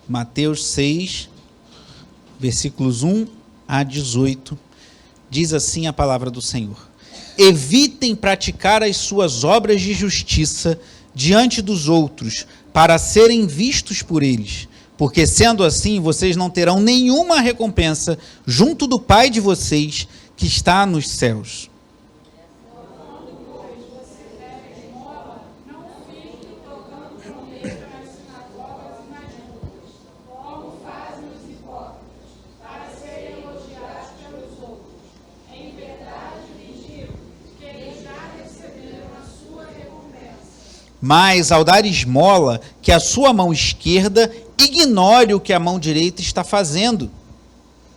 Mateus 6, versículos 1 a 18, diz assim a palavra do Senhor: evitem praticar as suas obras de justiça diante dos outros, para serem vistos por eles, porque sendo assim, vocês não terão nenhuma recompensa junto do Pai de vocês que está nos céus. Mas, ao dar esmola, que a sua mão esquerda ignore o que a mão direita está fazendo.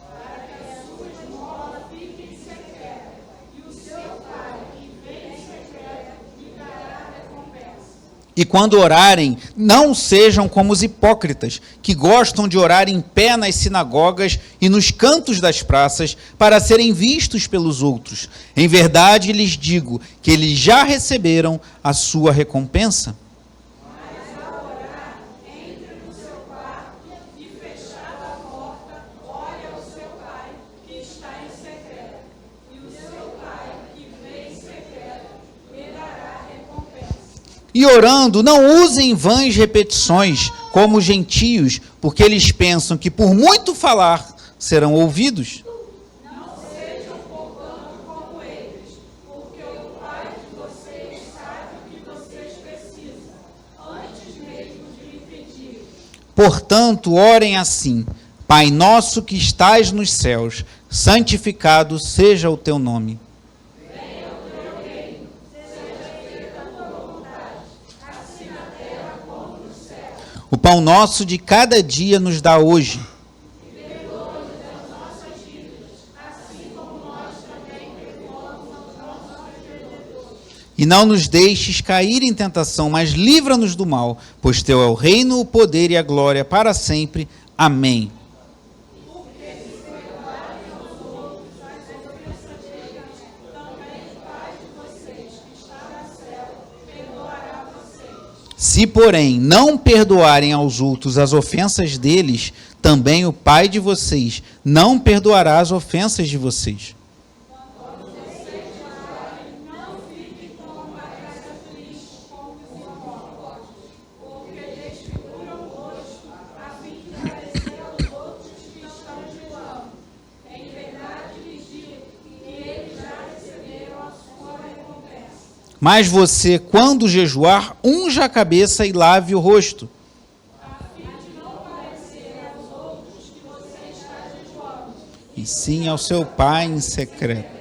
Para que a sua esmola fique em secreto, e o seu Pai, que vem em secreto, lhe dará recompensa. E quando orarem, não sejam como os hipócritas, que gostam de orar em pé nas sinagogas e nos cantos das praças, para serem vistos pelos outros. Em verdade lhes digo que eles já receberam a sua recompensa. Mas ao orar, entre no seu quarto e fechada a porta, olha ao seu Pai que está em secreto, e o seu Pai que vê em secreto lhe dará recompensa. E orando, não usem vãs repetições, como os gentios, porque eles pensam que por muito falar serão ouvidos. Não sejam portanto como eles, porque o Pai de vocês sabe o que vocês precisam, antes mesmo de lhe pedir. Portanto, orem assim: Pai nosso que estais nos céus, santificado seja o teu nome. O pão nosso de cada dia nos dá hoje. E perdoa-nos as nossas dívidas, assim como nós também perdoamos aos nossos devedores. E não nos deixes cair em tentação, mas livra-nos do mal, pois teu é o reino, o poder e a glória para sempre. Amém. Porque se perdoarem aos outros as ofensas deles, também o Pai de vocês que está no céu perdoará vocês. Se, porém, não perdoarem aos outros as ofensas deles, também o Pai de vocês não perdoará as ofensas de vocês. Quando vocês orarem, não fiquem com uma cara triste como os hipócritas, porque desfiguram o rosto, a fim de parecer aos outros que estão jejuando. Em verdade lhes digo que eles já receberam a sua recompensa. Mas você, quando jejuar, unja a cabeça e lave o rosto, a fim de não parecer aos outros que você está jejuando, e sim ao seu Pai em secreto.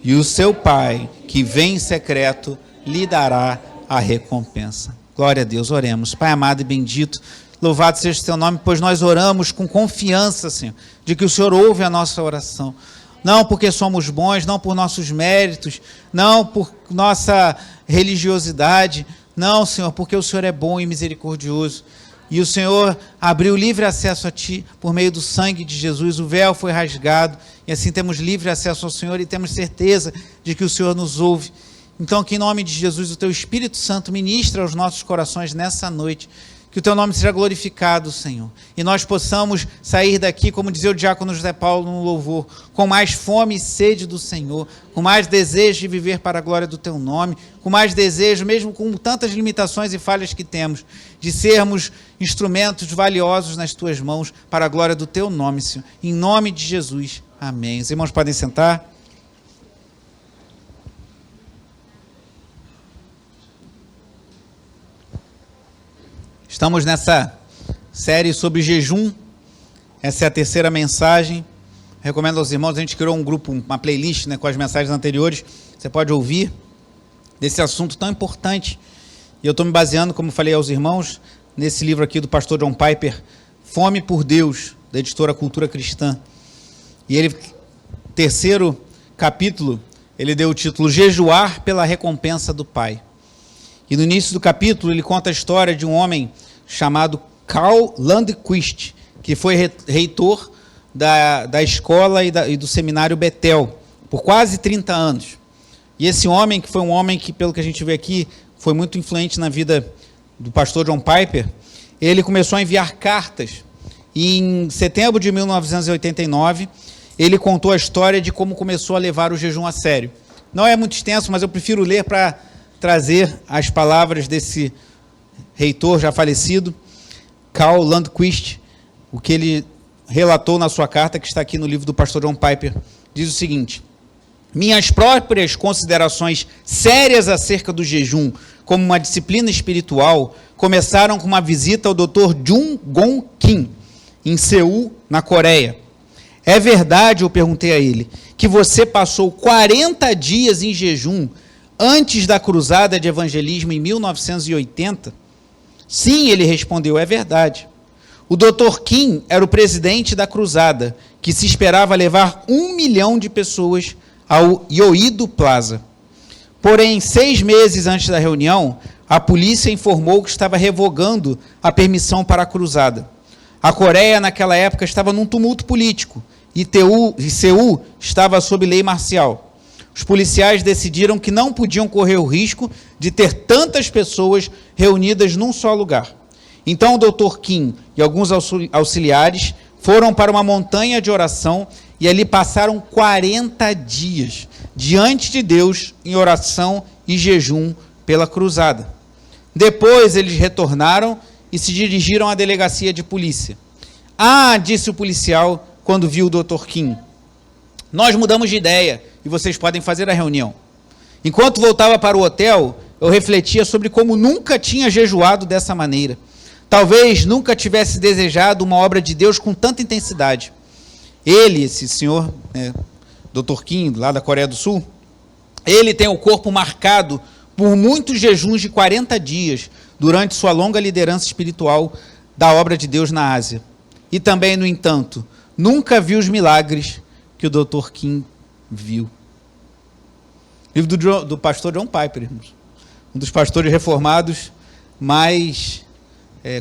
E o seu Pai, que vem em secreto, lhe dará a recompensa. Glória a Deus, oremos. Pai amado e bendito, louvado seja o teu nome, pois nós oramos com confiança, Senhor, de que o Senhor ouve a nossa oração. Não porque somos bons, não por nossos méritos, não por nossa religiosidade, não, Senhor, porque o Senhor é bom e misericordioso. E o Senhor abriu livre acesso a Ti por meio do sangue de Jesus, o véu foi rasgado, e assim temos livre acesso ao Senhor e temos certeza de que o Senhor nos ouve. Então, que em nome de Jesus, o Teu Espírito Santo ministre aos nossos corações nessa noite, que o Teu nome seja glorificado, Senhor, e nós possamos sair daqui, como dizia o diácono José Paulo no louvor, com mais fome e sede do Senhor, com mais desejo de viver para a glória do Teu nome, com mais desejo, mesmo com tantas limitações e falhas que temos, de sermos instrumentos valiosos nas Tuas mãos, para a glória do Teu nome, Senhor. Em nome de Jesus, amém. Os irmãos podem sentar. Estamos nessa série sobre jejum, essa é a terceira mensagem. Recomendo aos irmãos, a gente criou um grupo, uma playlist, né, com as mensagens anteriores, você pode ouvir, desse assunto tão importante. E eu estou me baseando, como falei aos irmãos, nesse livro aqui do pastor John Piper, Fome por Deus, da editora Cultura Cristã. E ele, terceiro capítulo, ele deu o título Jejuar pela Recompensa do Pai. E no início do capítulo ele conta a história de um homem chamado Carl Landquist, que foi reitor da escola e do seminário Betel, por quase 30 anos. E esse homem, que foi um homem que, pelo que a gente vê aqui, foi muito influente na vida do pastor John Piper, ele começou a enviar cartas E em setembro de 1989, ele contou a história de como começou a levar o jejum a sério. Não é muito extenso, mas eu prefiro ler para trazer as palavras desse reitor já falecido, Karl Landquist, o que ele relatou na sua carta, que está aqui no livro do pastor John Piper. Diz o seguinte: minhas próprias considerações sérias acerca do jejum como uma disciplina espiritual começaram com uma visita ao Dr. Jung Gong Kim, em Seul, na Coreia. É verdade, eu perguntei a ele, que você passou 40 dias em jejum antes da cruzada de evangelismo em 1980? Sim, ele respondeu, é verdade. O Dr. Kim era o presidente da cruzada, que se esperava levar 1 milhão de pessoas ao Yoido Plaza. Porém, 6 meses antes da reunião, a polícia informou que estava revogando a permissão para a cruzada. A Coreia, naquela época, estava num tumulto político e Seul estava sob lei marcial. Os policiais decidiram que não podiam correr o risco de ter tantas pessoas reunidas num só lugar. Então o Dr. Kim e alguns auxiliares foram para uma montanha de oração e ali passaram 40 dias diante de Deus em oração e jejum pela cruzada. Depois eles retornaram e se dirigiram à delegacia de polícia. Ah, disse o policial quando viu o Dr. Kim, nós mudamos de ideia e vocês podem fazer a reunião. Enquanto voltava para o hotel, eu refletia sobre como nunca tinha jejuado dessa maneira. Talvez nunca tivesse desejado uma obra de Deus com tanta intensidade. Ele, esse senhor, Dr. Kim, lá da Coreia do Sul, ele tem o corpo marcado por muitos jejuns de 40 dias durante sua longa liderança espiritual da obra de Deus na Ásia. E também, no entanto, nunca viu os milagres que o Dr. Kim viu. Livro do pastor John Piper, um dos pastores reformados mais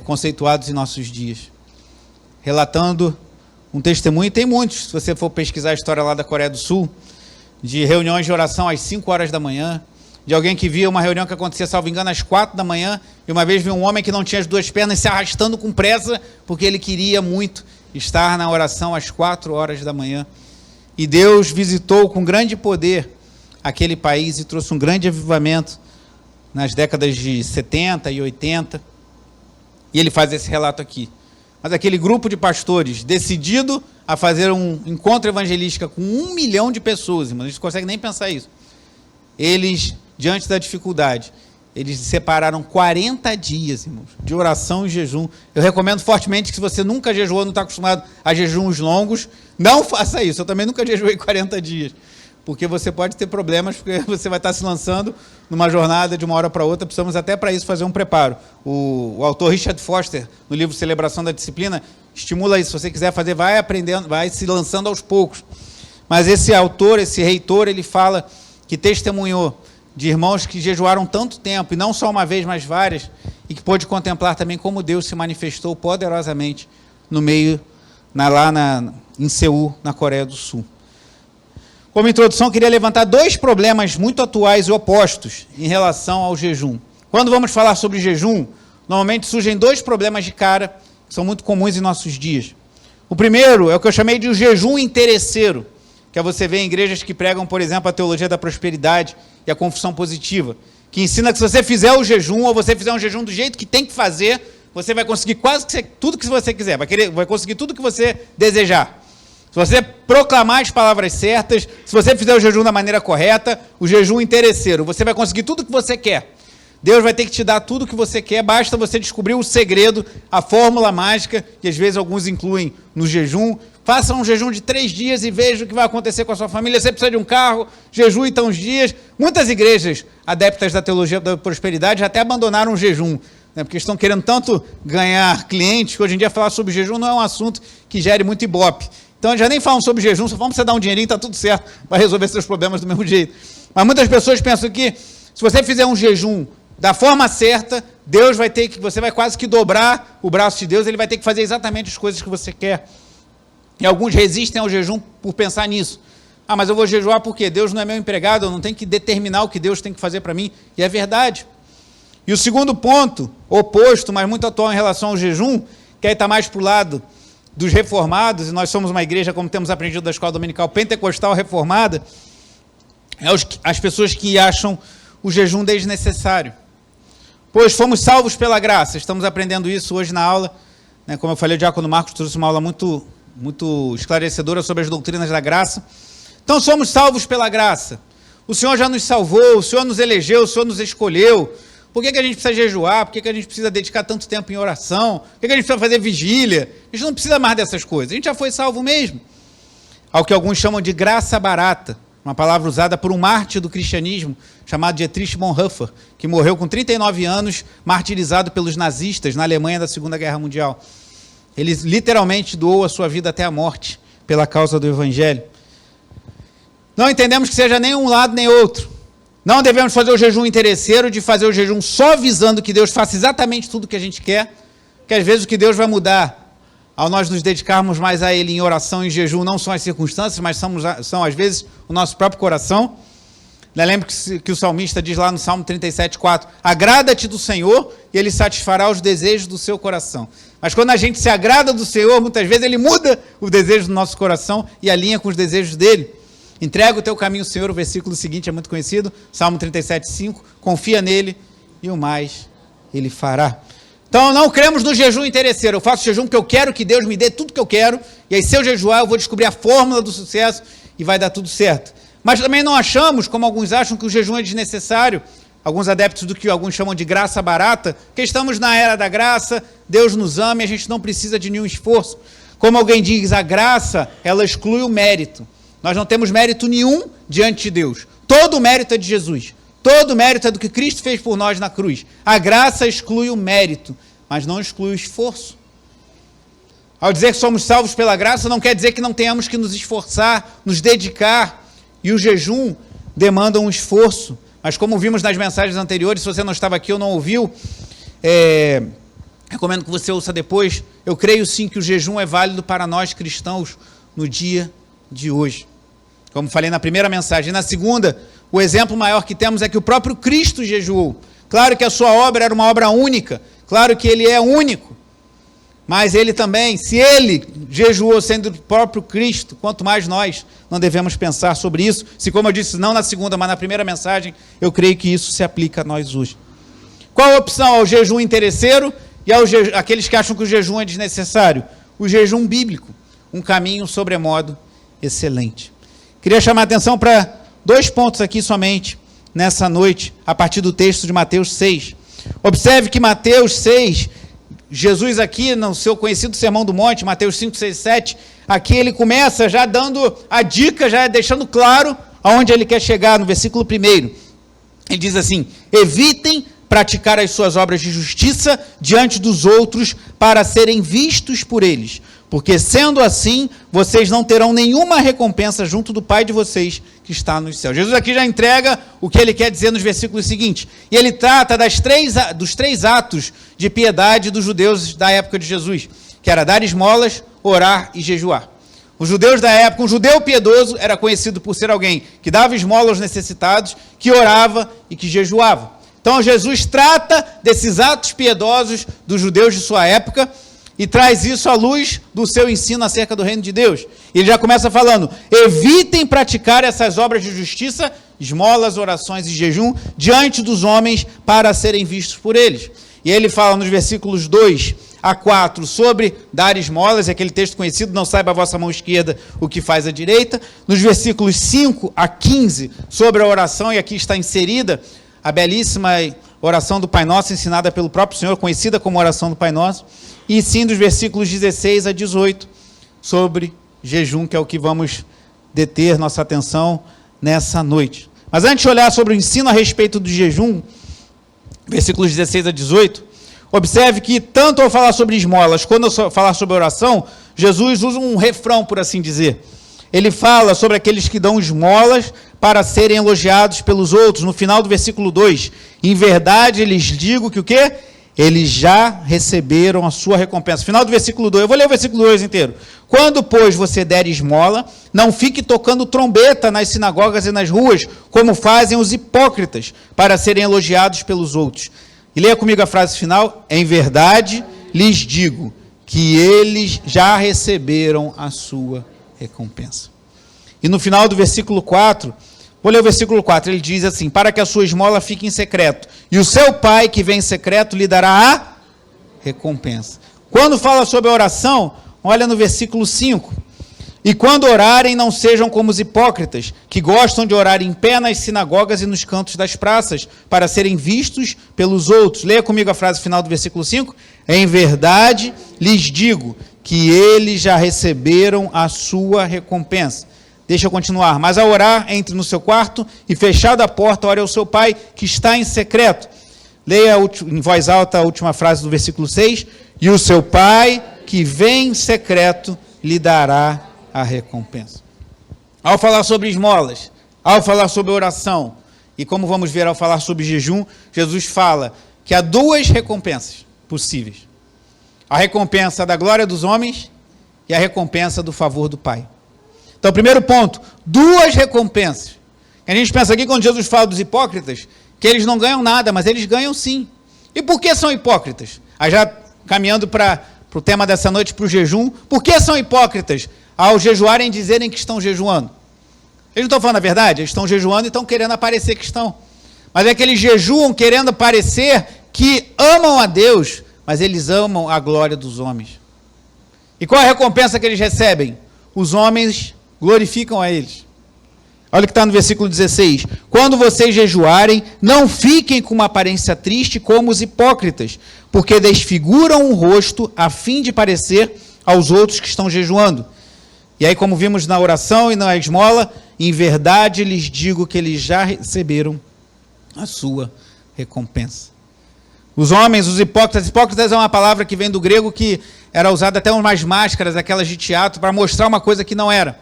conceituados em nossos dias, relatando um testemunho, e tem muitos, se você for pesquisar a história lá da Coreia do Sul, de reuniões de oração às 5 horas da manhã, de alguém que via uma reunião que acontecia, salvo engano, às 4 da manhã, e uma vez viu um homem que não tinha as 2 pernas se arrastando com pressa, porque ele queria muito estar na oração às 4 horas da manhã. E Deus visitou com grande poder aquele país e trouxe um grande avivamento nas décadas de 70 e 80. E ele faz esse relato aqui. Mas aquele grupo de pastores decidido a fazer um encontro evangelístico com 1 milhão de pessoas, irmãos, a gente não consegue nem pensar isso. Eles, diante da dificuldade, eles separaram 40 dias, irmãos, de oração e jejum. Eu recomendo fortemente que, se você nunca jejuou, não está acostumado a jejuns longos, não faça isso. Eu também nunca jejuei 40 dias, porque você pode ter problemas, porque você vai estar se lançando numa jornada de uma hora para outra. Precisamos até para isso fazer um preparo. O autor Richard Foster, no livro Celebração da Disciplina, estimula isso. Se você quiser fazer, vai aprendendo, vai se lançando aos poucos. Mas esse autor, esse reitor, ele fala que testemunhou de irmãos que jejuaram tanto tempo, e não só uma vez, mas várias, e que pôde contemplar também como Deus se manifestou poderosamente no meio, em Seul, na Coreia do Sul. Como introdução, queria levantar 2 problemas muito atuais e opostos em relação ao jejum. Quando vamos falar sobre jejum, normalmente surgem 2 problemas de cara, que são muito comuns em nossos dias. O primeiro é o que eu chamei de o jejum interesseiro, que você vê em igrejas que pregam, por exemplo, a teologia da prosperidade e a confissão positiva, que ensina que se você fizer o jejum, ou você fizer um jejum do jeito que tem que fazer, você vai conseguir quase tudo que você quiser, vai conseguir tudo que você desejar. Se você proclamar as palavras certas, se você fizer o jejum da maneira correta, o jejum interesseiro, você vai conseguir tudo o que você quer. Deus vai ter que te dar tudo o que você quer, basta você descobrir o segredo, a fórmula mágica, que às vezes alguns incluem no jejum. Faça um jejum de 3 dias e veja o que vai acontecer com a sua família. Você precisa de um carro, jejum então uns dias. Muitas igrejas adeptas da teologia da prosperidade até abandonaram o jejum, porque estão querendo tanto ganhar clientes, que hoje em dia falar sobre jejum não é um assunto que gere muito ibope. Então já nem falam sobre jejum, só vamos você dar um dinheirinho, está tudo certo, vai resolver seus problemas do mesmo jeito. Mas muitas pessoas pensam que, se você fizer um jejum da forma certa, Deus vai ter que, você vai quase que dobrar o braço de Deus, ele vai ter que fazer exatamente as coisas que você quer. E alguns resistem ao jejum por pensar nisso. Ah, mas eu vou jejuar porque Deus não é meu empregado, eu não tenho que determinar o que Deus tem que fazer para mim. E é verdade. E o segundo ponto, oposto, mas muito atual em relação ao jejum, que aí está mais para o lado dos reformados, e nós somos uma igreja, como temos aprendido da escola dominical pentecostal reformada, é as pessoas que acham o jejum desnecessário. Pois fomos salvos pela graça, estamos aprendendo isso hoje na aula, né? Como eu falei, o diácono Marcos trouxe uma aula muito esclarecedora sobre as doutrinas da graça. Então somos salvos pela graça. O Senhor já nos salvou, o Senhor nos elegeu, o Senhor nos escolheu. Por que a gente precisa jejuar? Por que a gente precisa dedicar tanto tempo em oração? Por que a gente precisa fazer vigília? A gente não precisa mais dessas coisas. A gente já foi salvo mesmo. Ao que alguns chamam de graça barata, uma palavra usada por um mártir do cristianismo, chamado Dietrich Bonhoeffer, que morreu com 39 anos, martirizado pelos nazistas na Alemanha da Segunda Guerra Mundial. Ele literalmente doou a sua vida até a morte pela causa do Evangelho. Não entendemos que seja nem um lado nem outro. Não devemos fazer o jejum interesseiro, de fazer o jejum só visando que Deus faça exatamente tudo o que a gente quer, porque às vezes o que Deus vai mudar ao nós nos dedicarmos mais a Ele em oração e em jejum não são as circunstâncias, mas são às vezes o nosso próprio coração. Lembra que o salmista diz lá no Salmo 37,4, agrada-te do Senhor e Ele satisfará os desejos do seu coração. Mas quando a gente se agrada do Senhor, muitas vezes Ele muda o desejo do nosso coração e alinha com os desejos dEle. Entrega o teu caminho ao Senhor, o versículo seguinte é muito conhecido, Salmo 37,5, confia nele e o mais Ele fará. Então não cremos no jejum interesseiro, eu faço jejum porque eu quero que Deus me dê tudo que eu quero, e aí se eu jejuar eu vou descobrir a fórmula do sucesso e vai dar tudo certo. Mas também não achamos, como alguns acham, que o jejum é desnecessário, alguns adeptos do que alguns chamam de graça barata, que estamos na era da graça, Deus nos ama e a gente não precisa de nenhum esforço. Como alguém diz, a graça, ela exclui o mérito. Nós não temos mérito nenhum diante de Deus. Todo o mérito é de Jesus. Todo o mérito é do que Cristo fez por nós na cruz. A graça exclui o mérito, mas não exclui o esforço. Ao dizer que somos salvos pela graça, não quer dizer que não tenhamos que nos esforçar, nos dedicar. E o jejum demanda um esforço. Mas como vimos nas mensagens anteriores, se você não estava aqui ou não ouviu, recomendo que você ouça depois. Eu creio sim que o jejum é válido para nós cristãos no dia de hoje. Como falei na primeira mensagem. Na segunda, o exemplo maior que temos é que o próprio Cristo jejuou. Claro que a sua obra era uma obra única. Claro que ele é único. Mas ele também, se ele jejuou sendo o próprio Cristo, quanto mais nós não devemos pensar sobre isso. Se, como eu disse, não na segunda, mas na primeira mensagem, eu creio que isso se aplica a nós hoje. Qual a opção? Ao jejum interesseiro e aqueles que acham que o jejum é desnecessário? O jejum bíblico, um caminho sobremodo excelente. Queria chamar a atenção para 2 pontos aqui somente, nessa noite, a partir do texto de Mateus 6. Observe que Mateus 6, Jesus aqui, no seu conhecido Sermão do Monte, Mateus 5, 6, 7, aqui ele começa já dando a dica, já deixando claro aonde ele quer chegar, no versículo 1. Ele diz assim, evitem praticar as suas obras de justiça diante dos outros para serem vistos por eles, porque sendo assim, vocês não terão nenhuma recompensa junto do Pai de vocês que está nos céus. Jesus aqui já entrega o que ele quer dizer nos versículos seguintes. E ele trata dos 3 atos de piedade dos judeus da época de Jesus, que era dar esmolas, orar e jejuar. Os judeus da época, um judeu piedoso era conhecido por ser alguém que dava esmola aos necessitados, que orava e que jejuava. Então Jesus trata desses atos piedosos dos judeus de sua época e traz isso à luz do seu ensino acerca do reino de Deus. Ele já começa falando, evitem praticar essas obras de justiça, esmolas, orações e jejum, diante dos homens para serem vistos por eles. E ele fala nos versículos 2 a 4 sobre dar esmolas, é aquele texto conhecido, não saiba a vossa mão esquerda o que faz a direita. Nos versículos 5 a 15 sobre a oração, e aqui está inserida a belíssima oração do Pai Nosso, ensinada pelo próprio Senhor, conhecida como oração do Pai Nosso. E sim dos versículos 16 a 18 sobre jejum, que é o que vamos deter nossa atenção nessa noite. Mas antes de olhar sobre o ensino a respeito do jejum, versículos 16 a 18, observe que tanto ao falar sobre esmolas, quando eu falar sobre oração, Jesus usa um refrão, por assim dizer. Ele fala sobre aqueles que dão esmolas para serem elogiados pelos outros. No final do versículo 2, em verdade lhes digo que o quê? Eles já receberam a sua recompensa. Final do versículo 2, eu vou ler o versículo 2 inteiro. Quando, pois, você der esmola, não fique tocando trombeta nas sinagogas e nas ruas, como fazem os hipócritas, para serem elogiados pelos outros. E leia comigo a frase final, em verdade lhes digo, que eles já receberam a sua recompensa. E no final do versículo 4, vou ler o versículo 4, ele diz assim: para que a sua esmola fique em secreto, e o seu pai que vem em secreto lhe dará a recompensa. Quando fala sobre a oração, olha no versículo 5. E quando orarem, não sejam como os hipócritas, que gostam de orar em pé nas sinagogas e nos cantos das praças, para serem vistos pelos outros. Leia comigo a frase final do versículo 5. Em verdade, lhes digo que eles já receberam a sua recompensa. Deixa eu continuar. Mas ao orar, entre no seu quarto e, fechada a porta, ore ao seu pai que está em secreto. Leia em voz alta a última frase do versículo 6. E o seu pai que vem em secreto lhe dará a recompensa. Ao falar sobre esmolas, ao falar sobre oração, e como vamos ver ao falar sobre jejum, Jesus fala que há duas recompensas possíveis. A recompensa da glória dos homens e a recompensa do favor do Pai. Então, primeiro ponto, duas recompensas. A gente pensa aqui, quando Jesus fala dos hipócritas, que eles não ganham nada, mas eles ganham sim. E por que são hipócritas? Aí já caminhando para o tema dessa noite, para o jejum, por que são hipócritas? Ao jejuarem, dizerem que estão jejuando. Eles não estão falando a verdade, eles estão jejuando e estão querendo aparecer que estão. Mas é que eles jejuam querendo parecer que amam a Deus, mas eles amam a glória dos homens. E qual é a recompensa que eles recebem? Os homens glorificam a eles. Olha o que está no versículo 16. Quando vocês jejuarem, não fiquem com uma aparência triste como os hipócritas, porque desfiguram o rosto a fim de parecer aos outros que estão jejuando. E aí, como vimos na oração e na esmola, em verdade lhes digo que eles já receberam a sua recompensa. Os homens, os hipócritas é uma palavra que vem do grego que era usada até umas máscaras, aquelas de teatro, para mostrar uma coisa que não era.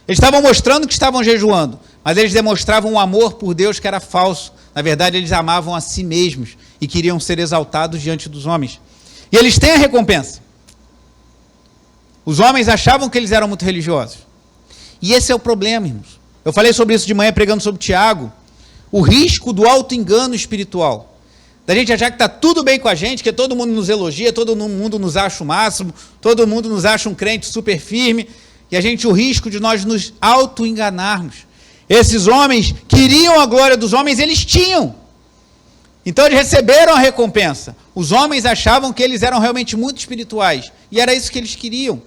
Eles estavam mostrando que estavam jejuando, mas eles demonstravam um amor por Deus que era falso. Na verdade, eles amavam a si mesmos e queriam ser exaltados diante dos homens. E eles têm a recompensa. Os homens achavam que eles eram muito religiosos. E esse é o problema, irmãos. Eu falei sobre isso de manhã pregando sobre Tiago. O risco do auto-engano espiritual. Da gente achar que está tudo bem com a gente, que todo mundo nos elogia, todo mundo nos acha o máximo, todo mundo nos acha um crente super firme. E a gente, o risco de nós nos auto-enganarmos. Esses homens queriam a glória dos homens, eles tinham. Então eles receberam a recompensa. Os homens achavam que eles eram realmente muito espirituais. E era isso que eles queriam.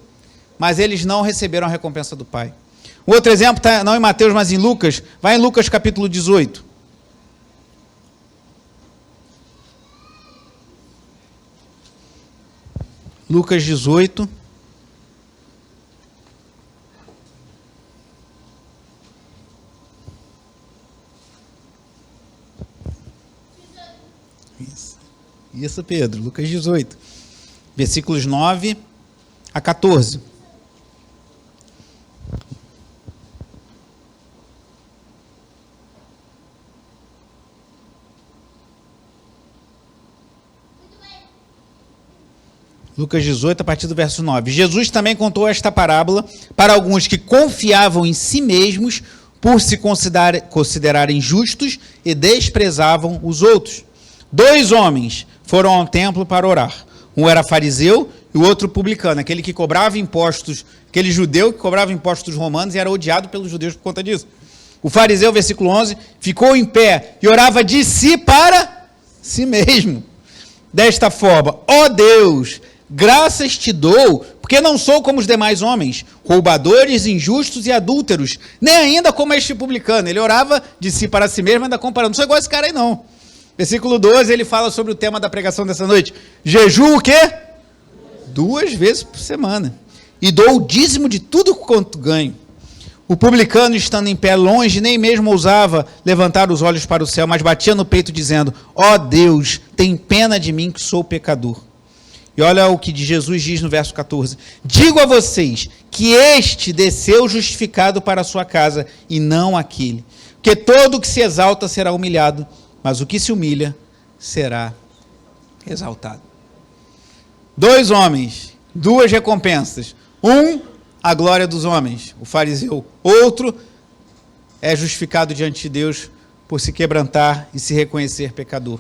Mas eles não receberam a recompensa do Pai. Um outro exemplo está não em Mateus, mas em Lucas. Vai em Lucas capítulo 18. Lucas 18. Isso, Pedro. Lucas 18. Versículos 9 a 14. Lucas 18, a partir do verso 9. Jesus também contou esta parábola para alguns que confiavam em si mesmos por se considerarem justos e desprezavam os outros. 2 homens foram ao templo para orar. Um era fariseu e o outro publicano, aquele que cobrava impostos, aquele judeu que cobrava impostos romanos e era odiado pelos judeus por conta disso. O fariseu, versículo 11, ficou em pé e orava de si para si mesmo. Desta forma, ó Deus, graças te dou, porque não sou como os demais homens, roubadores, injustos e adúlteros, nem ainda como este publicano. Ele orava de si para si mesmo, ainda comparando. Não sou igual esse cara aí, não. Versículo 12, ele fala sobre o tema da pregação dessa noite. Jejum o quê? 2 vezes por semana. E dou o dízimo de tudo quanto ganho. O publicano, estando em pé longe, nem mesmo ousava levantar os olhos para o céu, mas batia no peito dizendo, ó Deus, tem pena de mim que sou pecador. E olha o que Jesus diz no verso 14. Digo a vocês que este desceu justificado para a sua casa e não aquele. Porque todo o que se exalta será humilhado, mas o que se humilha será exaltado. 2 homens, 2 recompensas. Um, a glória dos homens, o fariseu. Outro é justificado diante de Deus por se quebrantar e se reconhecer pecador.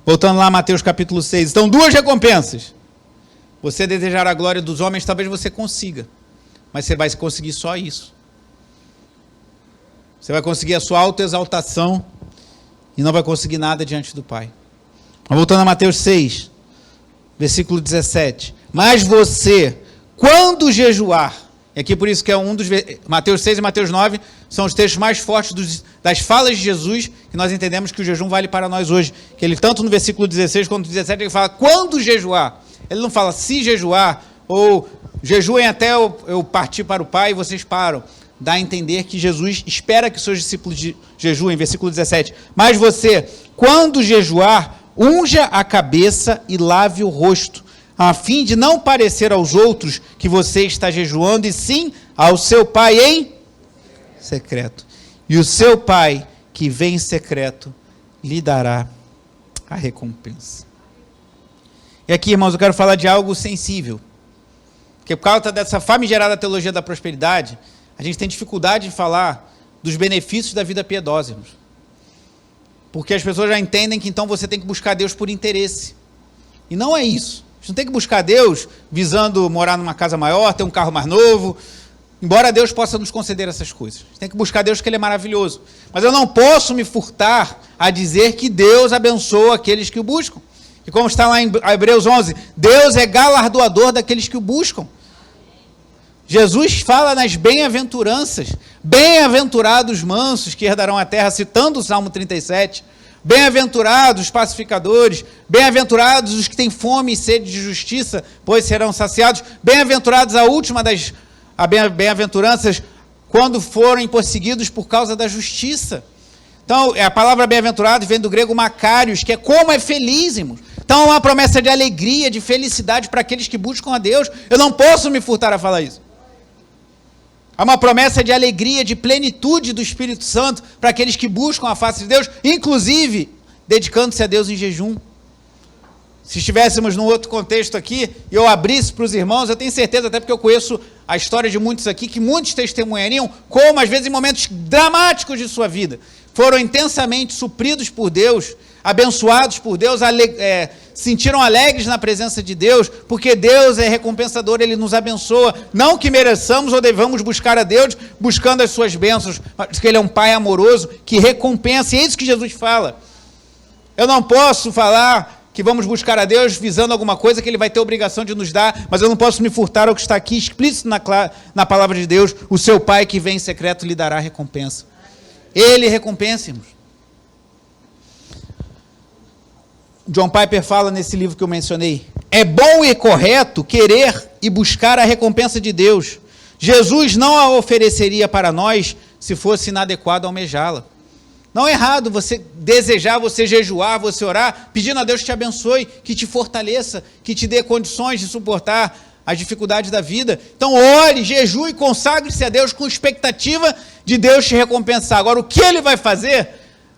Voltando lá a Mateus capítulo 6. Então, 2 recompensas. Você desejar a glória dos homens, talvez você consiga. Mas você vai conseguir só isso. Você vai conseguir a sua autoexaltação e não vai conseguir nada diante do Pai. Voltando a Mateus 6, versículo 17. Mas você, quando jejuar, e aqui por isso que é um dos... Mateus 6 e Mateus 9 são os textos mais fortes das falas de Jesus, que nós entendemos que o jejum vale para nós hoje. Que ele, tanto no versículo 16 quanto no 17, ele fala quando jejuar. Ele não fala se jejuar, ou jejuem até eu partir para o Pai e vocês param. Dá a entender que Jesus espera que seus discípulos jejuem, versículo 17. Mas você, quando jejuar, unja a cabeça e lave o rosto, a fim de não parecer aos outros que você está jejuando, e sim ao seu Pai em secreto. E o seu Pai, que vem em secreto, lhe dará a recompensa. E aqui, irmãos, eu quero falar de algo sensível. Porque por causa dessa famigerada teologia da prosperidade, a gente tem dificuldade de falar dos benefícios da vida piedosa, irmãos. Porque as pessoas já entendem que então você tem que buscar Deus por interesse. E não é isso. A gente não tem que buscar Deus visando morar numa casa maior, ter um carro mais novo, embora Deus possa nos conceder essas coisas. A gente tem que buscar Deus porque Ele é maravilhoso. Mas eu não posso me furtar a dizer que Deus abençoa aqueles que o buscam. E como está lá em Hebreus 11, Deus é galardoador daqueles que o buscam. Jesus fala nas bem-aventuranças, bem-aventurados mansos que herdarão a terra, citando o Salmo 37, bem-aventurados os pacificadores, bem-aventurados os que têm fome e sede de justiça, pois serão saciados, bem-aventurados a última das bem-aventuranças, quando forem perseguidos por causa da justiça. Então, a palavra bem-aventurado vem do grego makarios, que é como é feliz, irmãos. Então, é uma promessa de alegria, de felicidade para aqueles que buscam a Deus. Eu não posso me furtar a falar isso. Há uma promessa de alegria, de plenitude do Espírito Santo para aqueles que buscam a face de Deus, inclusive dedicando-se a Deus em jejum. Se estivéssemos num outro contexto aqui, e eu abrisse para os irmãos, eu tenho certeza, até porque eu conheço a história de muitos aqui, que muitos testemunhariam, como às vezes em momentos dramáticos de sua vida, foram intensamente supridos por Deus, abençoados por Deus, sentiram alegres na presença de Deus, porque Deus é recompensador, Ele nos abençoa, não que mereçamos ou devamos buscar a Deus, buscando as suas bênçãos, mas que Ele é um Pai amoroso, que recompensa, e é isso que Jesus fala. Eu não posso falar que vamos buscar a Deus visando alguma coisa que Ele vai ter obrigação de nos dar, mas eu não posso me furtar ao que está aqui explícito na palavra de Deus, o seu Pai que vem em secreto lhe dará recompensa. Ele recompensa, irmãos. John Piper fala nesse livro que eu mencionei, é bom e correto querer e buscar a recompensa de Deus. Jesus não a ofereceria para nós se fosse inadequado almejá-la. Não é errado você desejar, você jejuar, você orar, pedindo a Deus que te abençoe, que te fortaleça, que te dê condições de suportar as dificuldades da vida. Então ore, jejue e consagre-se a Deus com expectativa de Deus te recompensar. Agora, o que Ele vai fazer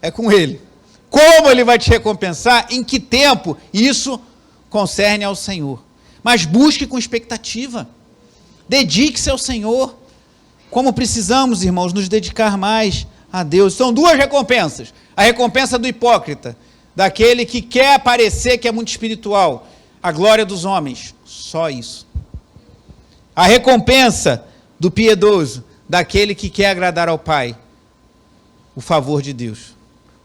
é com Ele. Como Ele vai te recompensar, em que tempo, isso concerne ao Senhor. Mas busque com expectativa. Dedique-se ao Senhor. Como precisamos, irmãos, nos dedicar mais a Deus. São duas recompensas. A recompensa do hipócrita, daquele que quer aparecer que é muito espiritual. A glória dos homens. Só isso. A recompensa do piedoso, daquele que quer agradar ao Pai. O favor de Deus.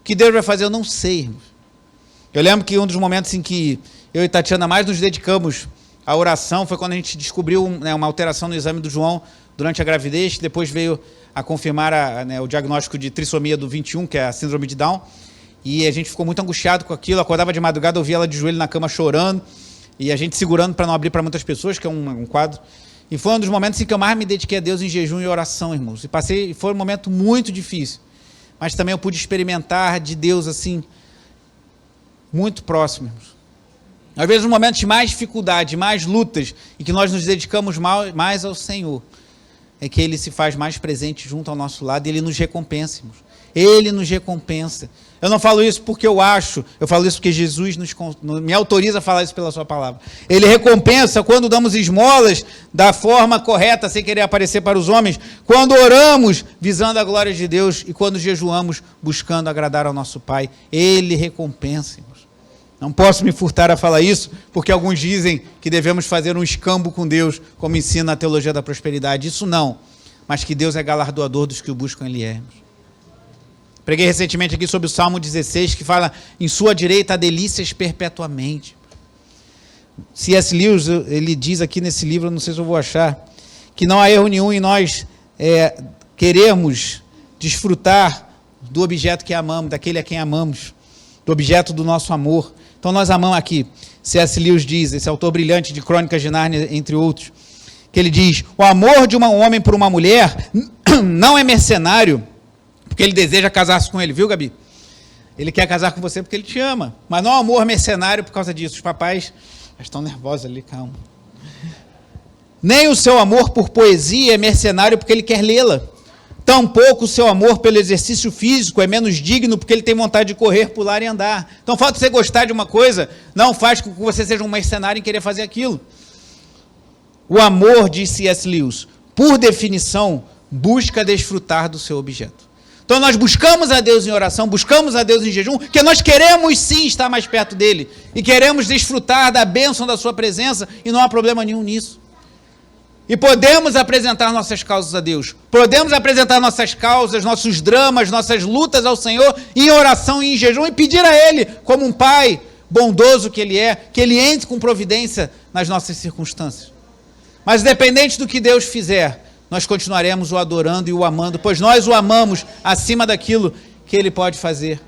O que Deus vai fazer, eu não sei, irmãos. Eu lembro que um dos momentos em que eu e Tatiana mais nos dedicamos à oração foi quando a gente descobriu uma alteração no exame do João durante a gravidez, que depois veio a confirmar o diagnóstico de trissomia do 21, que é a síndrome de Down, e a gente ficou muito angustiado com aquilo, acordava de madrugada, eu via ela de joelho na cama chorando, e a gente segurando para não abrir para muitas pessoas, que é um quadro. E foi um dos momentos em que eu mais me dediquei a Deus em jejum e oração, irmãos. E foi um momento muito difícil. Mas também eu pude experimentar de Deus, assim, muito próximo, irmãos. Às vezes, nos momentos de mais dificuldade, mais lutas, em que nós nos dedicamos mais ao Senhor, é que Ele se faz mais presente junto ao nosso lado e Ele nos recompensa, irmãos. Ele nos recompensa. Eu não falo isso porque eu acho, eu falo isso porque Jesus me autoriza a falar isso pela sua palavra. Ele recompensa quando damos esmolas da forma correta, sem querer aparecer para os homens, quando oramos visando a glória de Deus e quando jejuamos buscando agradar ao nosso Pai. Ele recompensa, irmãos. Não posso me furtar a falar isso, porque alguns dizem que devemos fazer um escambo com Deus, como ensina a teologia da prosperidade. Isso não, mas que Deus é galardoador dos que o buscam em ermos. Preguei recentemente aqui sobre o Salmo 16, que fala, em sua direita há delícias perpetuamente. C.S. Lewis, ele diz aqui nesse livro, não sei se eu vou achar, que não há erro nenhum em nós queremos desfrutar do objeto que amamos, daquele a quem amamos, do objeto do nosso amor. Então nós amamos aqui, C.S. Lewis diz, esse autor brilhante de Crônicas de Nárnia, entre outros, que ele diz, o amor de um homem por uma mulher não é mercenário, porque ele deseja casar-se com ele, viu, Gabi? Ele quer casar com você porque ele te ama, mas não é um amor mercenário por causa disso. Os papais estão nervosos ali, calma. Nem o seu amor por poesia é mercenário porque ele quer lê-la. Tampouco o seu amor pelo exercício físico é menos digno porque ele tem vontade de correr, pular e andar. Então o fato de você gostar de uma coisa não faz com que você seja um mercenário em querer fazer aquilo. O amor, diz C.S. Lewis, por definição, busca desfrutar do seu objeto. Então nós buscamos a Deus em oração, buscamos a Deus em jejum, porque nós queremos sim estar mais perto dele, e queremos desfrutar da bênção da sua presença, e não há problema nenhum nisso. E podemos apresentar nossas causas a Deus, podemos apresentar nossas causas, nossos dramas, nossas lutas ao Senhor, em oração e em jejum, e pedir a Ele, como um Pai bondoso que Ele é, que Ele entre com providência nas nossas circunstâncias. Mas independente do que Deus fizer, nós continuaremos o adorando e o amando, pois nós o amamos acima daquilo que Ele pode fazer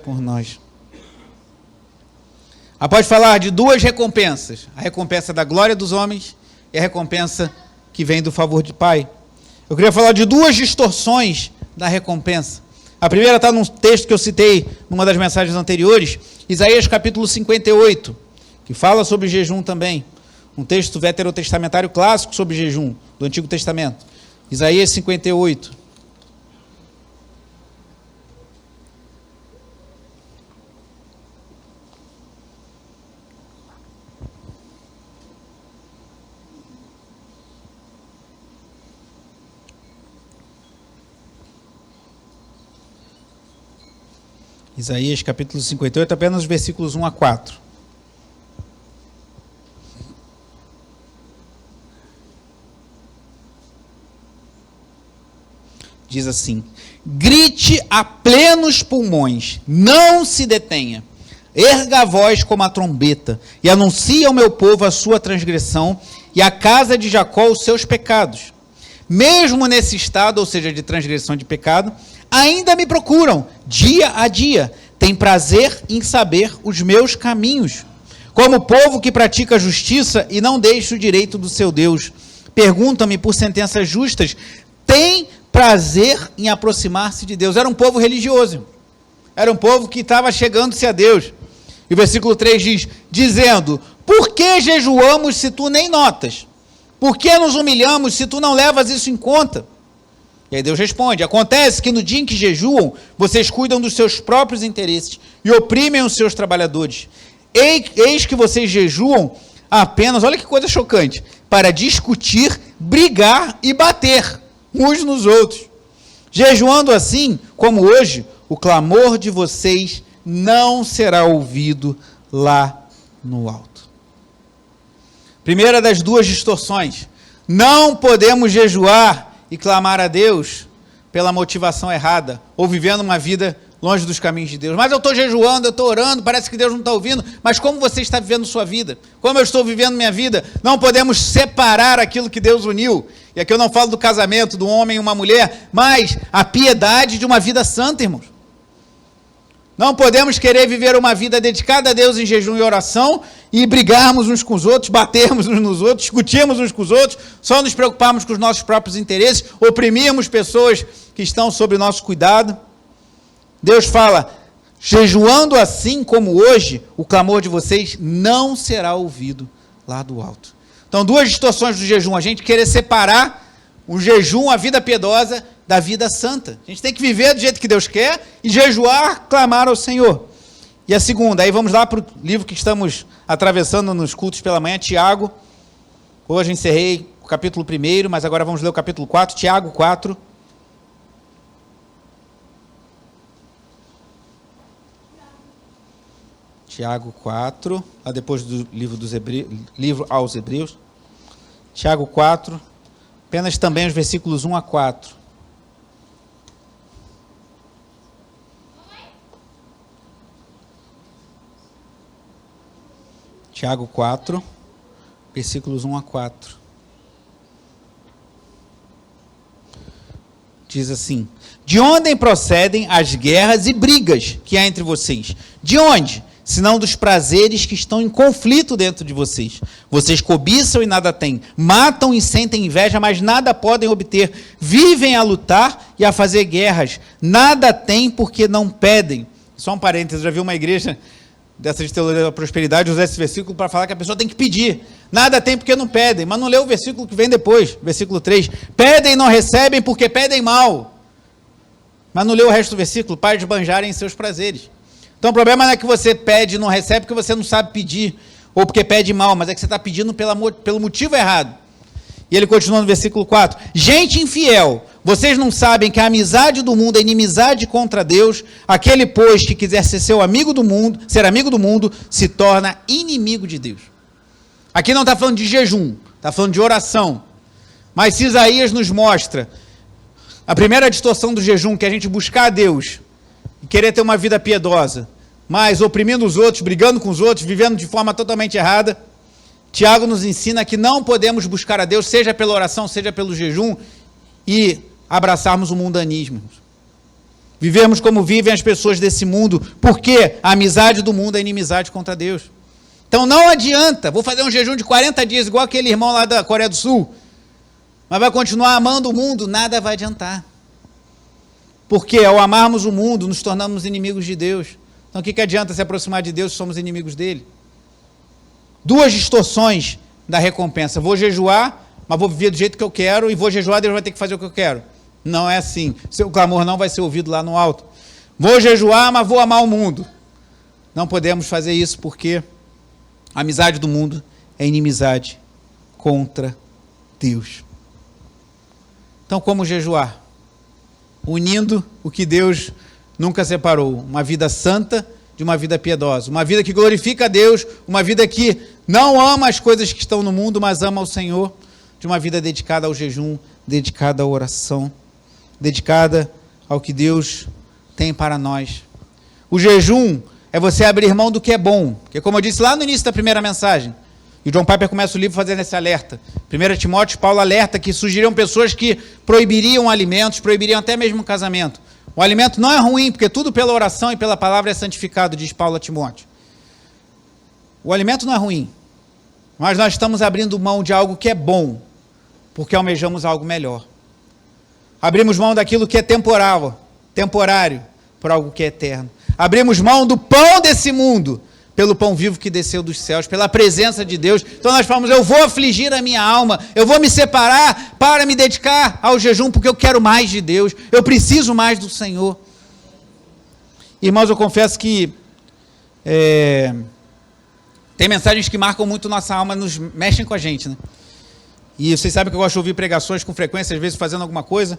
por nós. Após falar de duas recompensas, a recompensa da glória dos homens e a recompensa que vem do favor de Pai, eu queria falar de duas distorções da recompensa. A primeira está num texto que eu citei numa das mensagens anteriores, Isaías capítulo 58, que fala sobre jejum também. Um texto veterotestamentário clássico sobre jejum, do Antigo Testamento. Isaías 58. Isaías capítulo 58, apenas os versículos 1 a 4. Diz assim, grite a plenos pulmões, não se detenha, erga a voz como a trombeta, e anuncie ao meu povo a sua transgressão, e à casa de Jacó os seus pecados. Mesmo nesse estado, ou seja, de transgressão de pecado, ainda me procuram, dia a dia, tem prazer em saber os meus caminhos. Como povo que pratica a justiça e não deixa o direito do seu Deus. Perguntam-me por sentenças justas, tem prazer em aproximar-se de Deus. Era um povo religioso. Era um povo que estava chegando-se a Deus. E o versículo 3 diz, dizendo, por que jejuamos se tu nem notas? Por que nos humilhamos se tu não levas isso em conta? E aí Deus responde, acontece que no dia em que jejuam, vocês cuidam dos seus próprios interesses e oprimem os seus trabalhadores. Eis que vocês jejuam apenas, olha que coisa chocante, para discutir, brigar e bater uns nos outros. Jejuando assim, como hoje, o clamor de vocês não será ouvido lá no alto. Primeira das duas distorções. Não podemos jejuar e clamar a Deus pela motivação errada, ou vivendo uma vida longe dos caminhos de Deus. Mas eu estou jejuando, eu estou orando, parece que Deus não está ouvindo, mas como você está vivendo sua vida? Como eu estou vivendo minha vida? Não podemos separar aquilo que Deus uniu. E aqui eu não falo do casamento, do homem e uma mulher, mas a piedade de uma vida santa, irmãos. Não podemos querer viver uma vida dedicada a Deus em jejum e oração e brigarmos uns com os outros, batermos uns nos outros, discutirmos uns com os outros, só nos preocuparmos com os nossos próprios interesses, oprimirmos pessoas que estão sob o nosso cuidado. Deus fala, jejuando assim como hoje, o clamor de vocês não será ouvido lá do alto. Então, duas distorções do jejum, a gente querer separar o jejum, a vida piedosa, da vida santa. A gente tem que viver do jeito que Deus quer e jejuar, clamar ao Senhor. E a segunda, aí vamos lá para o livro que estamos atravessando nos cultos pela manhã, Tiago. Hoje eu encerrei o capítulo 1, mas agora vamos ler o capítulo 4, Tiago 4. Tiago 4, lá depois do livro aos Hebreus. Tiago 4, apenas também os versículos 1 a 4. Tiago 4, versículos 1 a 4. Diz assim: de onde procedem as guerras e brigas que há entre vocês? De onde? Senão dos prazeres que estão em conflito dentro de vocês. Vocês cobiçam e nada têm, matam e sentem inveja, mas nada podem obter. Vivem a lutar e a fazer guerras, nada têm porque não pedem. Só um parênteses, já vi uma igreja dessa de teologia da prosperidade usar esse versículo para falar que a pessoa tem que pedir. Nada tem porque não pedem, mas não leu o versículo que vem depois, versículo 3. Pedem e não recebem porque pedem mal. Mas não leu o resto do versículo, para esbanjarem em seus prazeres. Então o problema não é que você pede e não recebe porque você não sabe pedir, ou porque pede mal, mas é que você está pedindo pelo motivo errado. E ele continua no versículo 4. Gente infiel, vocês não sabem que a amizade do mundo é inimizade contra Deus? Aquele, pois, que quiser ser amigo do mundo, se torna inimigo de Deus. Aqui não está falando de jejum, está falando de oração. Mas se Isaías nos mostra a primeira distorção do jejum, que é a gente buscar a Deus e querer ter uma vida piedosa, mas oprimindo os outros, brigando com os outros, vivendo de forma totalmente errada, Tiago nos ensina que não podemos buscar a Deus, seja pela oração, seja pelo jejum, e abraçarmos o mundanismo. Vivermos como vivem as pessoas desse mundo, porque a amizade do mundo é inimizade contra Deus. Então não adianta, vou fazer um jejum de 40 dias, igual aquele irmão lá da Coreia do Sul, mas vai continuar amando o mundo, nada vai adiantar. Porque ao amarmos o mundo, nos tornamos inimigos de Deus. Então o que adianta se aproximar de Deus se somos inimigos dele? Duas distorções da recompensa. Vou jejuar, mas vou viver do jeito que eu quero, e vou jejuar, Deus vai ter que fazer o que eu quero. Não é assim. Seu clamor não vai ser ouvido lá no alto. Vou jejuar, mas vou amar o mundo. Não podemos fazer isso porque a amizade do mundo é inimizade contra Deus. Então, como jejuar? Unindo o que Deus nunca separou. Uma vida santa de uma vida piedosa. Uma vida que glorifica a Deus. Uma vida que não ama as coisas que estão no mundo, mas ama ao Senhor. De uma vida dedicada ao jejum, dedicada à oração, dedicada ao que Deus tem para nós. O jejum é você abrir mão do que é bom. Porque, como eu disse lá no início da primeira mensagem, e o John Piper começa o livro fazendo esse alerta. 1 Timóteo, Paulo alerta que surgiriam pessoas que proibiriam alimentos, proibiriam até mesmo o casamento. O alimento não é ruim, porque tudo pela oração e pela palavra é santificado, diz Paulo a Timóteo. O alimento não é ruim, mas nós estamos abrindo mão de algo que é bom, porque almejamos algo melhor. Abrimos mão daquilo que é temporário, por algo que é eterno. Abrimos mão do pão desse mundo, pelo pão vivo que desceu dos céus, pela presença de Deus. Então nós falamos, eu vou afligir a minha alma, eu vou me separar para me dedicar ao jejum, porque eu quero mais de Deus, eu preciso mais do Senhor. Irmãos, eu confesso que tem mensagens que marcam muito nossa alma, nos mexem com a gente, né? E vocês sabem que eu gosto de ouvir pregações com frequência, às vezes fazendo alguma coisa,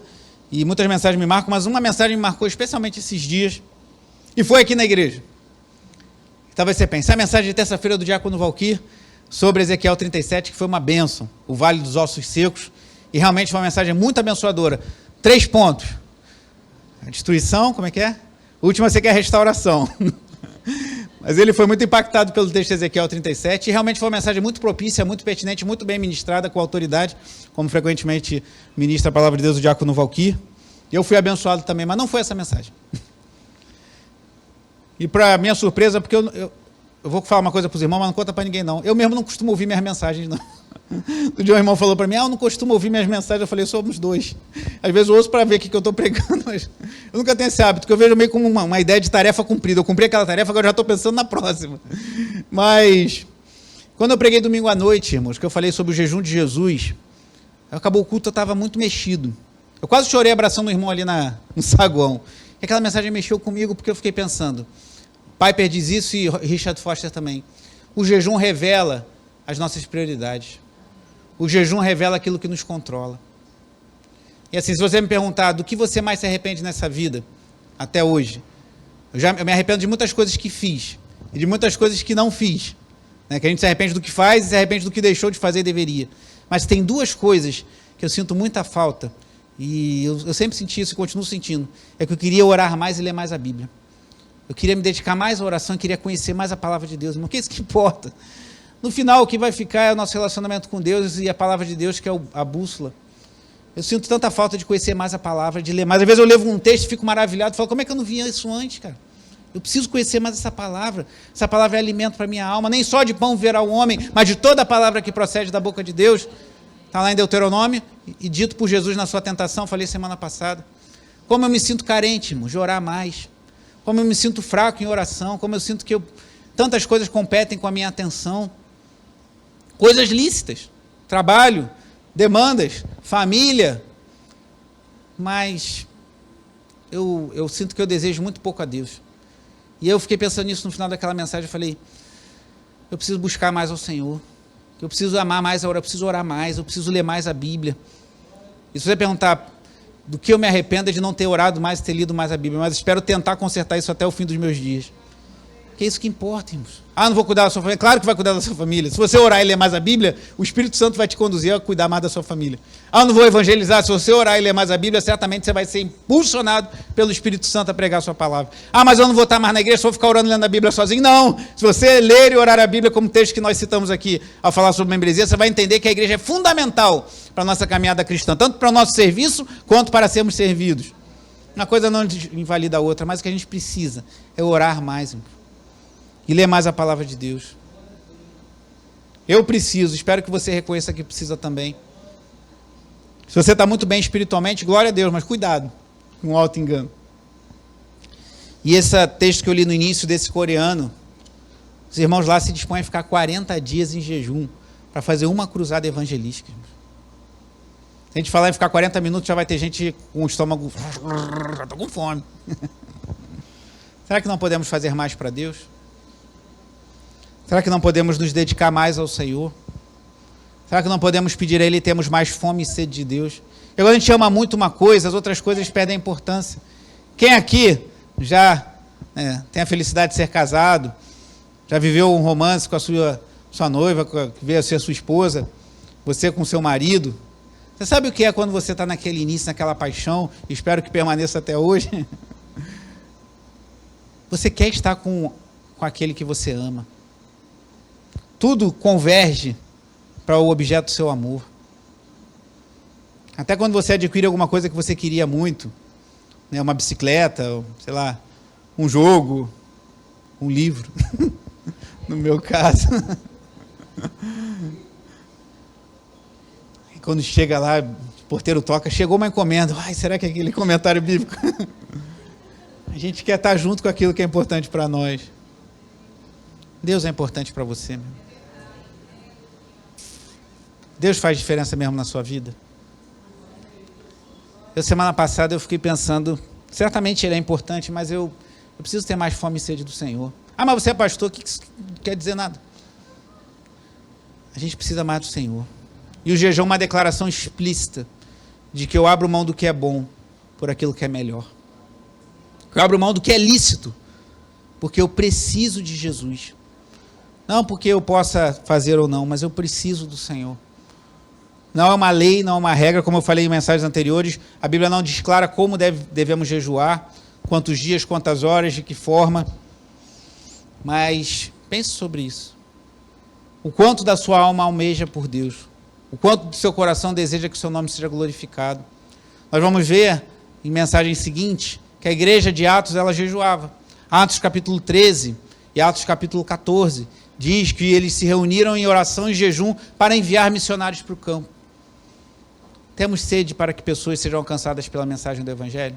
e muitas mensagens me marcam, mas uma mensagem me marcou especialmente esses dias, e foi aqui na igreja. Talvez você pense, a mensagem de terça-feira do diácono Valquir, sobre Ezequiel 37, que foi uma bênção, o Vale dos Ossos Secos, e realmente foi uma mensagem muito abençoadora. 3 pontos. A destruição, como é que é? O último você quer a restauração. Mas ele foi muito impactado pelo texto de Ezequiel 37, e realmente foi uma mensagem muito propícia, muito pertinente, muito bem ministrada, com autoridade, como frequentemente ministra a palavra de Deus o diácono Valquir. Eu fui abençoado também, mas não foi essa mensagem. E para minha surpresa, porque eu vou falar uma coisa para os irmãos, mas não conta para ninguém não. Eu mesmo não costumo ouvir minhas mensagens, não. Um dia um irmão falou para mim, eu não costumo ouvir minhas mensagens. Eu falei, somos dois. Às vezes eu ouço para ver o que eu estou pregando, mas eu nunca tenho esse hábito, que eu vejo meio como uma ideia de tarefa cumprida. Eu cumpri aquela tarefa, agora já estou pensando na próxima. Mas, quando eu preguei domingo à noite, irmãos, que eu falei sobre o jejum de Jesus, acabou o culto, eu estava muito mexido. Eu quase chorei abraçando o irmão ali no saguão. E aquela mensagem mexeu comigo, porque eu fiquei pensando, Piper diz isso e Richard Foster também, o jejum revela as nossas prioridades, o jejum revela aquilo que nos controla. E assim, se você me perguntar do que você mais se arrepende nessa vida, até hoje, eu me arrependo de muitas coisas que fiz, e de muitas coisas que não fiz. Né? Que a gente se arrepende do que faz e se arrepende do que deixou de fazer e deveria. Mas tem duas coisas que eu sinto muita falta, e eu sempre senti isso e continuo sentindo. É que eu queria orar mais e ler mais a Bíblia. Eu queria me dedicar mais à oração, eu queria conhecer mais a palavra de Deus. Irmão, que é isso que importa? No final, o que vai ficar é o nosso relacionamento com Deus e a palavra de Deus, que é a bússola. Eu sinto tanta falta de conhecer mais a palavra, de ler mais. Às vezes eu levo um texto e fico maravilhado, falo, como é que eu não via isso antes, cara? Eu preciso conhecer mais essa palavra. Essa palavra é alimento para a minha alma. Nem só de pão viverá o homem, mas de toda a palavra que procede da boca de Deus. Está lá em Deuteronômio, e dito por Jesus na sua tentação, falei semana passada. Como eu me sinto carente, irmão, de orar mais. Como eu me sinto fraco em oração. Como eu sinto que tantas coisas competem com a minha atenção. Coisas lícitas. Trabalho, demandas, família, mas eu sinto que eu desejo muito pouco a Deus. E eu fiquei pensando nisso no final daquela mensagem, eu falei, eu preciso buscar mais ao Senhor, eu preciso amar mais a oração, eu preciso orar mais, eu preciso ler mais a Bíblia. E se você perguntar do que eu me arrependo é de não ter orado mais e ter lido mais a Bíblia, mas espero tentar consertar isso até o fim dos meus dias. Que é isso que importa, irmãos. Não vou cuidar da sua família. Claro que vai cuidar da sua família. Se você orar e ler mais a Bíblia, o Espírito Santo vai te conduzir a cuidar mais da sua família. Não vou evangelizar. Se você orar e ler mais a Bíblia, certamente você vai ser impulsionado pelo Espírito Santo a pregar a sua palavra. Mas eu não vou estar mais na igreja, só vou ficar orando e lendo a Bíblia sozinho. Não. Se você ler e orar a Bíblia, como o texto que nós citamos aqui, ao falar sobre membresia, você vai entender que a igreja é fundamental para a nossa caminhada cristã, tanto para o nosso serviço, quanto para sermos servidos. Uma coisa não invalida a outra, mas o que a gente precisa é orar mais, irmão. E ler mais a palavra de Deus. Eu preciso, espero que você reconheça que precisa também. Se você está muito bem espiritualmente, glória a Deus, mas cuidado com o auto-engano. E esse texto que eu li no início desse coreano, os irmãos lá se dispõem a ficar 40 dias em jejum para fazer uma cruzada evangelística. Se a gente falar em ficar 40 minutos, já vai ter gente com o estômago, já estou com fome. Será que não podemos fazer mais para Deus? Será que não podemos nos dedicar mais ao Senhor? Será que não podemos pedir a Ele e termos mais fome e sede de Deus? E quando a gente ama muito uma coisa, as outras coisas perdem a importância. Quem aqui já tem a felicidade de ser casado, já viveu um romance com a sua noiva, que veio a ser a sua esposa, você com o seu marido? Você sabe o que é quando você está naquele início, naquela paixão, e espero que permaneça até hoje? Você quer estar com aquele que você ama. Tudo converge para o objeto do seu amor. Até quando você adquire alguma coisa que você queria muito, né, uma bicicleta, sei lá, um jogo, um livro, no meu caso. E quando chega lá, o porteiro toca, chegou uma encomenda. Será que é aquele comentário bíblico? A gente quer estar junto com aquilo que é importante para nós. Deus é importante para você, meu. Deus faz diferença mesmo na sua vida? Semana passada eu fiquei pensando, certamente Ele é importante, mas eu preciso ter mais fome e sede do Senhor. Mas você é pastor, que isso não quer dizer nada. A gente precisa mais do Senhor. E o jejum é uma declaração explícita de que eu abro mão do que é bom por aquilo que é melhor. Eu abro mão do que é lícito, porque eu preciso de Jesus. Não porque eu possa fazer ou não, mas eu preciso do Senhor. Não é uma lei, não é uma regra, como eu falei em mensagens anteriores, a Bíblia não desclara como devemos jejuar, quantos dias, quantas horas, de que forma, mas pense sobre isso. O quanto da sua alma almeja por Deus, o quanto do seu coração deseja que o seu nome seja glorificado. Nós vamos ver em mensagem seguinte, que a igreja de Atos, ela jejuava. Atos capítulo 13 e Atos capítulo 14, diz que eles se reuniram em oração e jejum para enviar missionários para o campo. Temos sede para que pessoas sejam alcançadas pela mensagem do Evangelho?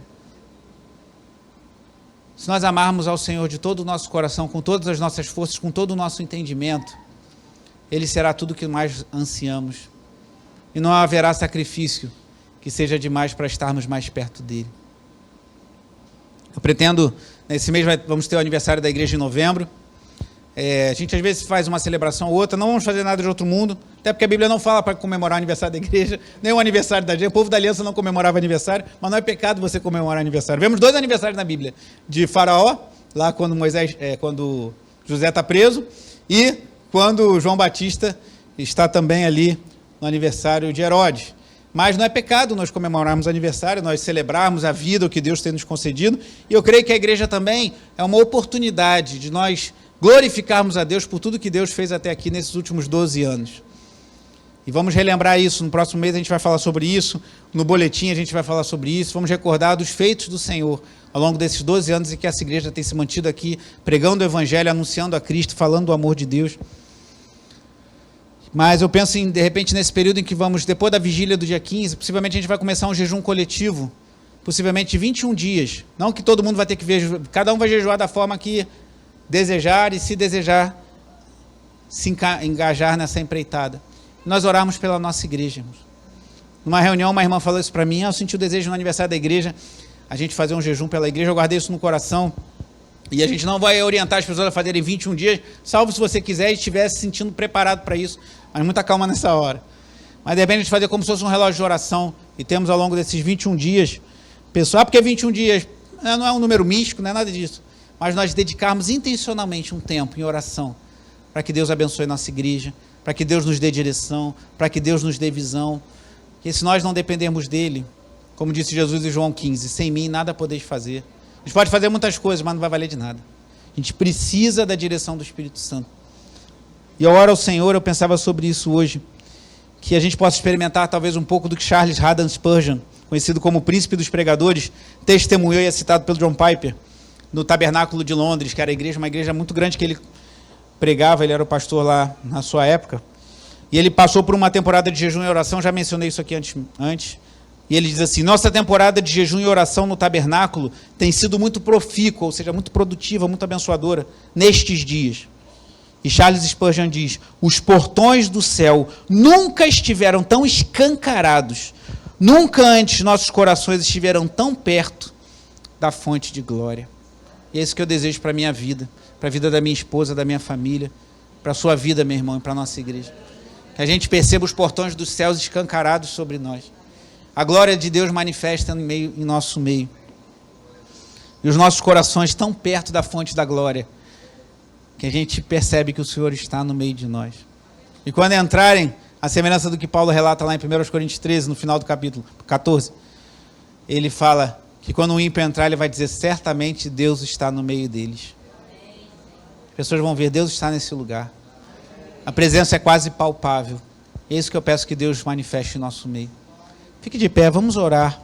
Se nós amarmos ao Senhor de todo o nosso coração, com todas as nossas forças, com todo o nosso entendimento, Ele será tudo o que mais ansiamos. E não haverá sacrifício que seja demais para estarmos mais perto dEle. Eu pretendo, nesse mês vamos ter o aniversário da igreja em novembro. A gente às vezes faz uma celebração ou outra, não vamos fazer nada de outro mundo, até porque a Bíblia não fala para comemorar o aniversário da igreja, nem o aniversário da igreja. O povo da aliança não comemorava aniversário, mas não é pecado você comemorar aniversário. Vemos 2 aniversários na Bíblia, de Faraó, lá quando José está preso, e quando João Batista está também ali no aniversário de Herodes. Mas não é pecado nós comemorarmos aniversário, nós celebrarmos a vida, o que Deus tem nos concedido, e eu creio que a igreja também é uma oportunidade de nós glorificarmos a Deus por tudo que Deus fez até aqui nesses últimos 12 anos. E vamos relembrar isso, no próximo mês a gente vai falar sobre isso, no boletim a gente vai falar sobre isso, vamos recordar dos feitos do Senhor ao longo desses 12 anos em que essa igreja tem se mantido aqui, pregando o Evangelho, anunciando a Cristo, falando do amor de Deus. Mas eu penso em, de repente, nesse período em que vamos, depois da vigília do dia 15, possivelmente a gente vai começar um jejum coletivo, possivelmente de 21 dias. Não que todo mundo vai ter que ver, cada um vai jejuar da forma que desejar e, se desejar, se engajar nessa empreitada. Nós oramos pela nossa igreja, irmãos. Numa reunião, uma irmã falou isso para mim, eu senti o desejo no aniversário da igreja, a gente fazer um jejum pela igreja, eu guardei isso no coração, e a gente não vai orientar as pessoas a fazerem 21 dias, salvo se você quiser e estiver se sentindo preparado para isso, mas muita calma nessa hora. Mas de repente a gente fazer como se fosse um relógio de oração, e temos ao longo desses 21 dias, pessoal, porque 21 dias não é um número místico, não é nada disso, mas nós dedicarmos intencionalmente um tempo em oração, para que Deus abençoe nossa igreja, para que Deus nos dê direção, para que Deus nos dê visão, que se nós não dependermos dele, como disse Jesus em João 15, sem mim nada podeis fazer. A gente pode fazer muitas coisas, mas não vai valer de nada. A gente precisa da direção do Espírito Santo. E eu oro ao Senhor, eu pensava sobre isso hoje, que a gente possa experimentar talvez um pouco do que Charles Haddon Spurgeon, conhecido como o príncipe dos pregadores, testemunhou e é citado pelo John Piper, no Tabernáculo de Londres, que era uma igreja muito grande que ele pregava, ele era o pastor lá na sua época, e ele passou por uma temporada de jejum e oração, já mencionei isso aqui antes, e ele diz assim, nossa temporada de jejum e oração no tabernáculo tem sido muito profícua, ou seja, muito produtiva, muito abençoadora, nestes dias. E Charles Spurgeon diz, os portões do céu nunca estiveram tão escancarados, nunca antes nossos corações estiveram tão perto da fonte de glória. E é isso que eu desejo para a minha vida, para a vida da minha esposa, da minha família, para a sua vida, meu irmão, e para a nossa igreja. Que a gente perceba os portões dos céus escancarados sobre nós. A glória de Deus manifesta em nosso meio. E os nossos corações tão perto da fonte da glória, que a gente percebe que o Senhor está no meio de nós. E quando entrarem, a semelhança do que Paulo relata lá em 1 Coríntios 13, no final do capítulo 14, ele fala que quando o ímpio entrar, ele vai dizer, certamente Deus está no meio deles. As pessoas vão ver, Deus está nesse lugar. A presença é quase palpável. É isso que eu peço que Deus manifeste em nosso meio. Fique de pé, vamos orar.